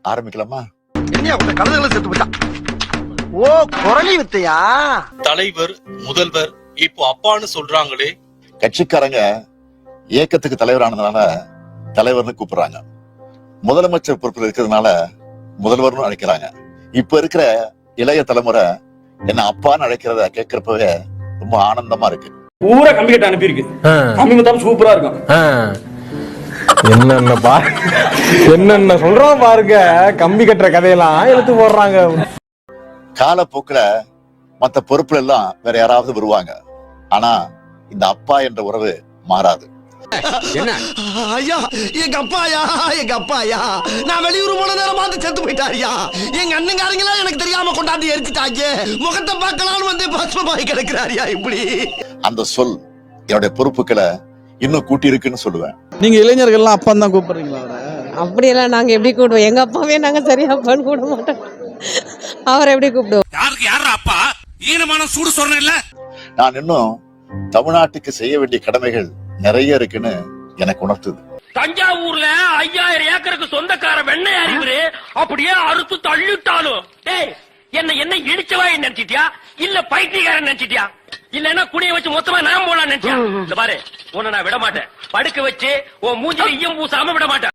ஆரம்பிக்கலாமா? ஓ, குரலி வித்தையா? தலைவர், முதல்வர், இப்போ அப்பான்னு சொல்றாங்களே. கட்சிக்காரங்க இயக்கத்துக்கு தலைவரானதுனால தலைவர்னு கூப்பிடுறாங்க. முதலமைச்சர் பொறுப்பில் இருக்கிறதுனால முதல்வர்னு அழைக்கிறாங்க. இப்ப இருக்கிற இளைய தலைமுறை என்ன அப்பான்னு அழைக்கிறத கேட்கிறப்பவே ரொம்ப ஆனந்தமா இருக்கு. பூரா கம்பி கட்ட அனுப்பியிருக்கு. கம்பி மொத்தம் சூப்பரா இருக்கும். என்னென்ன சொல்றோம் பாருங்க. கம்பி கட்டுற கதையெல்லாம் எடுத்து போடுறாங்க. காலப்போக்குல மத்த பொறுப்புல எல்லாம் வேற யாராவது வருவாங்க. ஆனா இந்த அப்பா என்ற உறவு மாறாது. ஐயா, எங்க அப்பாயா நான் வெளியூர் போன நேரம் பார்த்து செத்து போயிட்டாரியா. எங்க அண்ணங்காரங்களா எனக்கு தெரியாம கொண்டாந்து எரிச்சுட்டாங்க. முகத்தை பார்க்கலாம்னு வந்து பஸ்மமாய் கிடக்குறாரியா. இப்படி அந்த சொல் என்னுடைய பொறுப்புகளை இன்னும் கூட்டி இருக்குன்னு சொல்லுவேன். நீங்க இளைஞர்கள்லாம் அப்பா தான் கூப்பிடுறீங்களா? அப்படியெல்லாம் நாங்க எப்படி கூப்பிடுவோம்? எங்க அப்பாவே நாங்க சரியா அப்பான்னு கூப்பிட மாட்டோம். அவரை எப்படி கூப்பிடுவோம்? யாருக்கு யாரா அப்பா? ஈனமான சூடு சொல்றேன் இல்ல. நான் இன்னும் தமிழ்நாட்டுக்கு செய்ய வேண்டிய கடமைகள் நிறைய இருக்குன்னு எனக்கு உணர்த்துது. தஞ்சாவூர்ல 5000 ஏக்கருக்கு சொந்தக்கார வெண்ணெய் அறிவுரு அப்படியே அறுத்து தள்ளிட்டாலும் என்ன இடிச்சவா நினைச்சிட்டியா? இல்ல பைத்தியக்காரன் நினைச்சிட்டியா? இல்லன்னா குடிய வச்சு மொத்தமா நான் போலாம் நினைச்சியா? பாரு, உன்னை நான் விட மாட்டேன். படுக்க வச்சு உன் மூஞ்சில ஈயம் பூசாம விட மாட்டேன்.